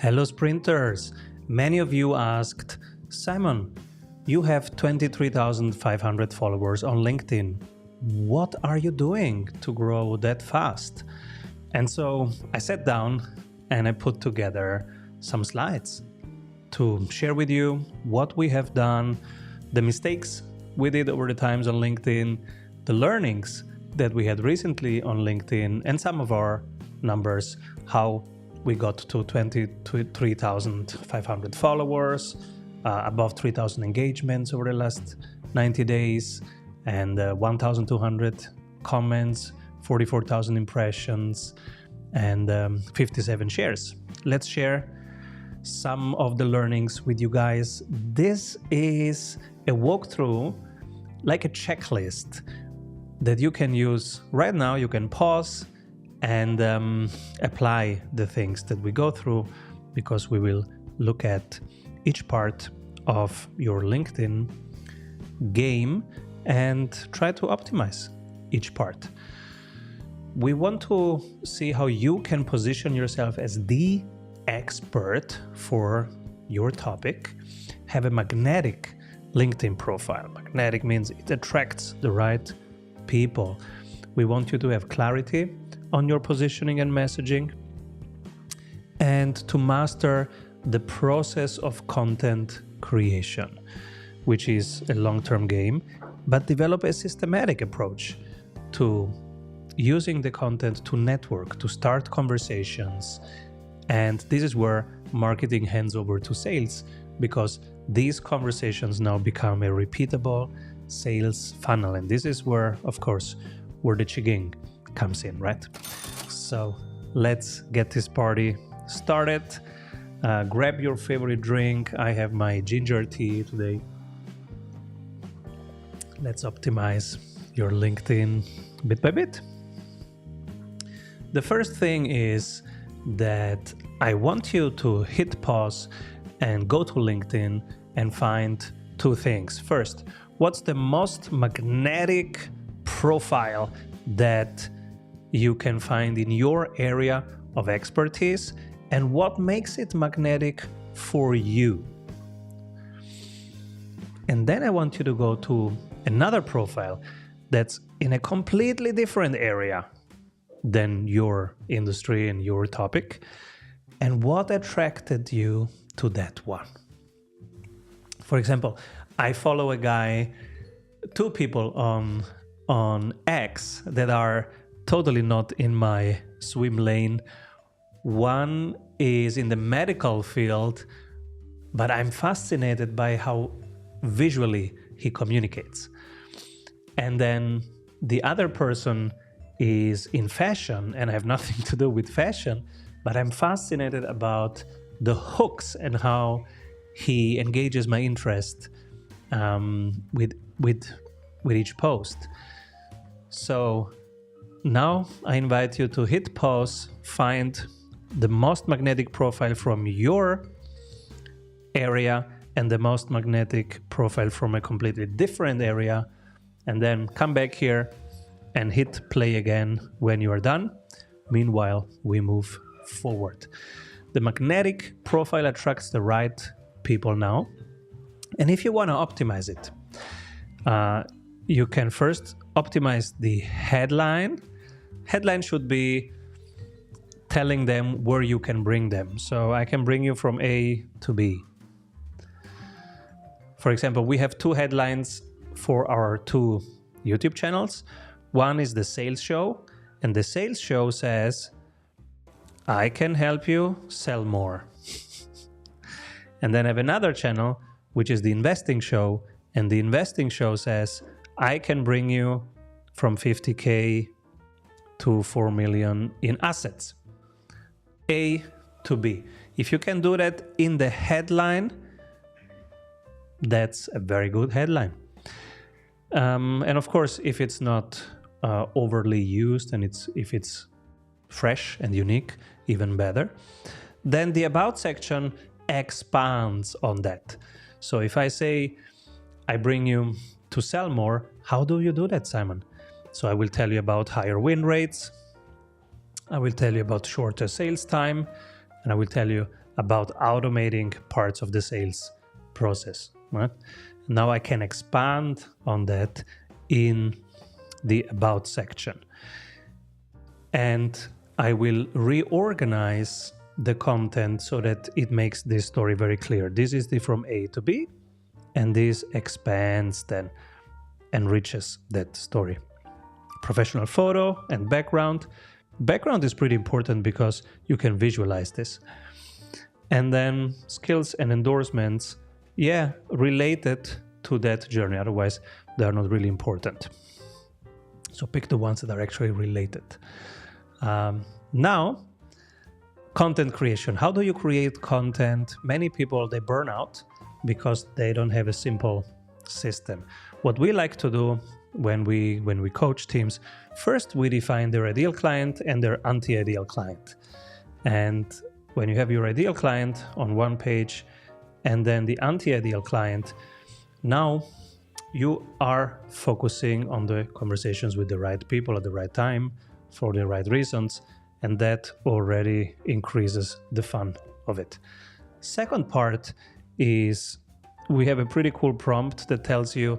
Hello sprinters! Many of you asked, Simon, you have 23,500 followers on LinkedIn. What are you doing to grow that fast? And so I sat down and I put together some slides to share with you what we have done, the mistakes we did over the times on LinkedIn, the learnings that we had recently on LinkedIn, and some of our numbers, how we got to 23,500 followers, above 3,000 engagements over the last 90 days, and 1,200 comments, 44,000 impressions, and 57 shares. Let's share some of the learnings with you guys. This is a walkthrough, like a checklist that you can use right now. You can pause and apply the things that we go through, because we will look at each part of your LinkedIn game and try to optimize each part. We want to see how you can position yourself as the expert for your topic, have a magnetic LinkedIn profile. Magnetic means it attracts the right people. We want you to have clarity on your positioning and messaging, and to master the process of content creation, which is a long-term game, but develop a systematic approach to using the content to network, to start conversations. And this is where marketing hands over to sales, because these conversations now become a repeatable sales funnel. And this is where, of course, where the Ikigai comes in, right? So let's get this party started. Grab your favorite drink. I have my ginger tea today. Let's optimize your LinkedIn bit by bit. The first thing is that I want you to hit pause and go to LinkedIn and find two things. First, what's the most magnetic profile that you can find in your area of expertise, and what makes it magnetic for you? And then I want you to go to another profile that's in a completely different area than your industry and your topic, and what attracted you to that one. For example, I follow two people on X that are totally not in my swim lane. One is in the medical field, but I'm fascinated by how visually he communicates. And then the other person is in fashion, and I have nothing to do with fashion, but I'm fascinated about the hooks and how he engages my interest with each post. So now I invite you to hit pause, find the most magnetic profile from your area and the most magnetic profile from a completely different area, and then come back here and hit play again when you are done. Meanwhile, we move forward. The magnetic profile attracts the right people now. And if you want to optimize it, you can first optimize the headline. Headline should be telling them where you can bring them. So I can bring you from A to B. For example, we have two headlines for our two YouTube channels. One is the sales show, and the sales show says, I can help you sell more. And then I have another channel, which is the investing show, and the investing show says, I can bring you from 50K to 4 million in assets. A to B. If you can do that in the headline, that's a very good headline. And of course, if it's not overly used and if it's fresh and unique, even better. Then the about section expands on that. So if I say, I bring you to sell more, how do you do that, Simon? So I will tell you about higher win rates. I will tell you about shorter sales time, and I will tell you about automating parts of the sales process. Right? Now I can expand on that in the About section. And I will reorganize the content so that it makes this story very clear. This is the from A to B, and this expands then, enriches that story. Professional photo and background. Background is pretty important because you can visualize this. And then skills and endorsements, related to that journey. Otherwise, they are not really important. So pick the ones that are actually related. Now, content creation. How do you create content? Many people, they burn out because they don't have a simple system. What we like to do when we coach teams, first we define their ideal client and their anti-ideal client. And when you have your ideal client on one page and then the anti-ideal client, now you are focusing on the conversations with the right people at the right time for the right reasons, and that already increases the fun of it. Second part is we have a pretty cool prompt that tells you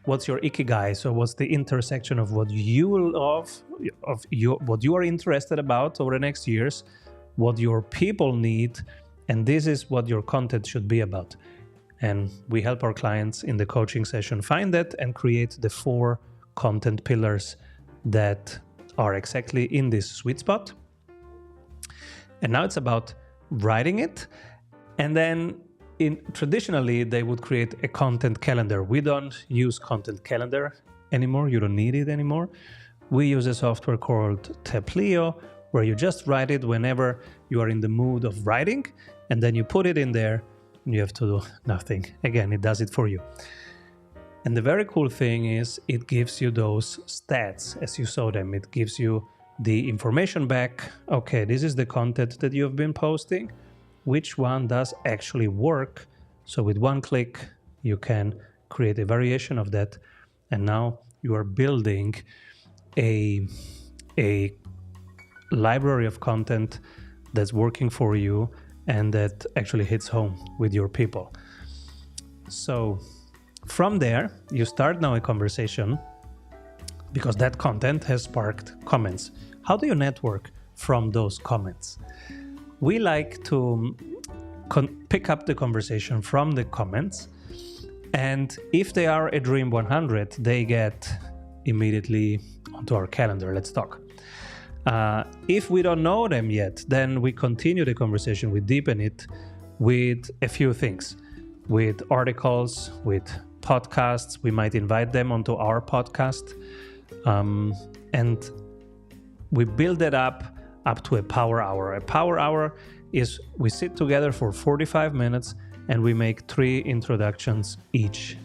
what's your Ikigai, so what's the intersection of what you love, what you are interested about over the next years, what your people need, and this is what your content should be about. And we help our clients in the coaching session find that and create the 4 content pillars that are exactly in this sweet spot. And now it's about writing it. And then traditionally, they would create a content calendar. We don't use content calendar anymore. You don't need it anymore. We use a software called Teplio, where you just write it whenever you are in the mood of writing, and then you put it in there, and you have to do nothing. Again, it does it for you. And the very cool thing is it gives you those stats as you saw them. It gives you the information back. Okay, this is the content that you've been posting. Which one does actually work? So with one click, you can create a variation of that. And now you are building a library of content that's working for you and that actually hits home with your people. So from there, you start now a conversation because that content has sparked comments. How do you network from those comments? We like to pick up the conversation from the comments, and if they are a Dream 100, they get immediately onto our calendar. Let's talk. If we don't know them yet, then we continue the conversation, we deepen it with a few things, with articles, with podcasts. We might invite them onto our podcast, and we build it up to a power hour. A power hour is we sit together for 45 minutes and we make 3 introductions each.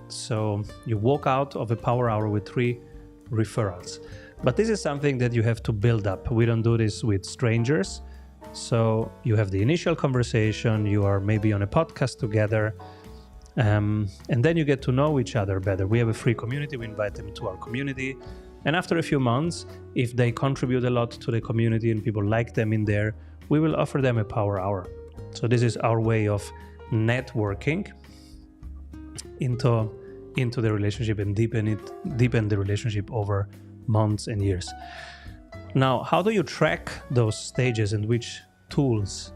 So you walk out of a power hour with 3 referrals. But this is something that you have to build up. We don't do this with strangers. So you have the initial conversation, you are maybe on a podcast together, and then you get to know each other better. We have a free community, we invite them to our community. And after a few months, if they contribute a lot to the community and people like them in there, we will offer them a power hour. So this is our way of networking into the relationship and deepen the relationship over months and years. Now, how do you track those stages and which tools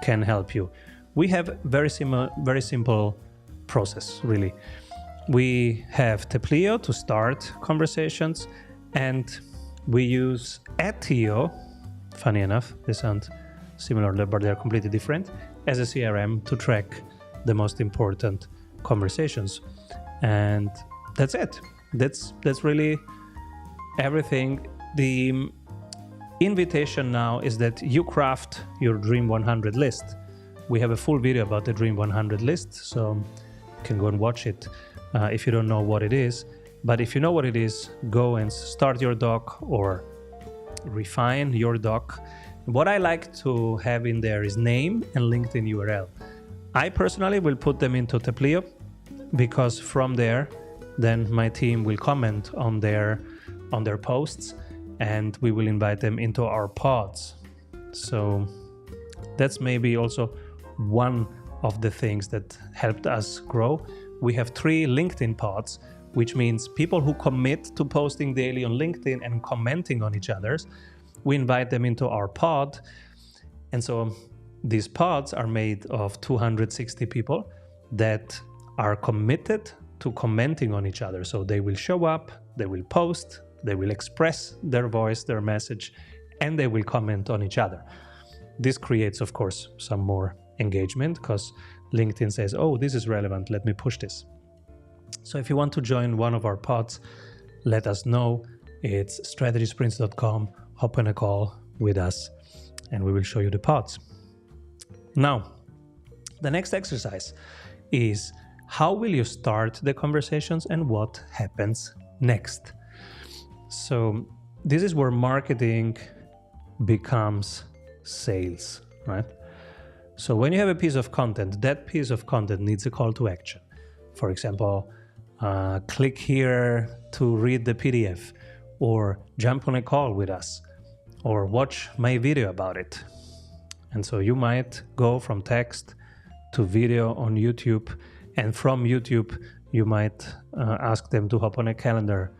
can help you? We have very simple process, really. We have Teplio to start conversations, and we use Attio, funny enough, they sound similar, but they're completely different, as a CRM to track the most important conversations. And that's it. That's really everything. The invitation now is that you craft your Dream 100 list. We have a full video about the Dream 100 list, so you can go and watch it if you don't know what it is. But if you know what it is, go and start your doc or refine your doc. What I like to have in there is name and LinkedIn URL. I personally will put them into Teplio because from there, then my team will comment on their posts and we will invite them into our pods. So That's maybe also one of the things that helped us grow. We have 3 LinkedIn pods, which means people who commit to posting daily on LinkedIn and commenting on each other's. We invite them into our pod. And so these pods are made of 260 people that are committed to commenting on each other. So they will show up, they will post, they will express their voice, their message, and they will comment on each other. This creates, of course, some more engagement because LinkedIn says, oh, this is relevant, let me push this. So if you want to join one of our pods, let us know. It's strategysprints.com. Hop on a call with us and we will show you the pods. Now, the next exercise is how will you start the conversations and what happens next? So this is where marketing becomes sales, right? So when you have a piece of content, that piece of content needs a call to action. For example, click here to read the PDF, or jump on a call with us, or watch my video about it. And so you might go from text to video on YouTube, and from YouTube, you might ask them to hop on a calendar,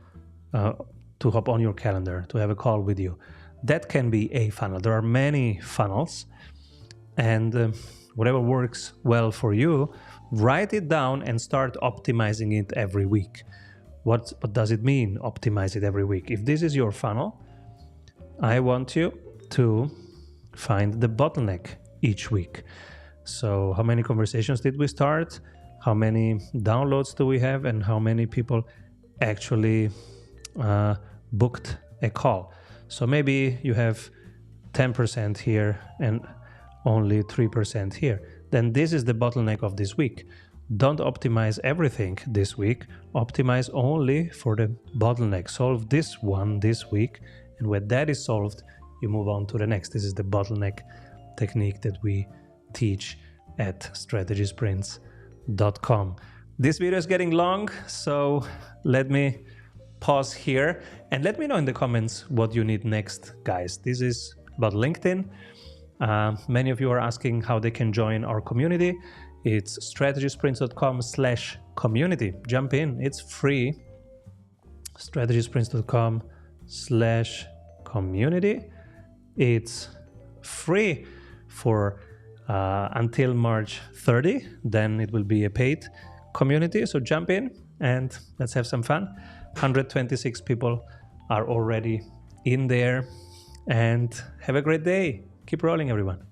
to hop on your calendar, to have a call with you. That can be a funnel. There are many funnels, and whatever works well for you, write it down and start optimizing it every week. What does it mean, optimize it every week? If this is your funnel, I want you to find the bottleneck each week. So how many conversations did we start? How many downloads do we have? And how many people actually booked a call? So maybe you have 10% here and only 3% here. Then this is the bottleneck of this week. Don't optimize everything this week. Optimize only for the bottleneck. Solve this one this week. And when that is solved, you move on to the next. This is the bottleneck technique that we teach at strategysprints.com. This video is getting long, so let me pause here and let me know in the comments what you need next, guys. This is about LinkedIn. Many of you are asking how they can join our community. It's strategysprints.com/community. Jump in, it's free. strategysprints.com/community. It's free for until March 30. Then it will be a paid community. So jump in and let's have some fun. 126 people are already in there, and have a great day. Keep rolling, everyone.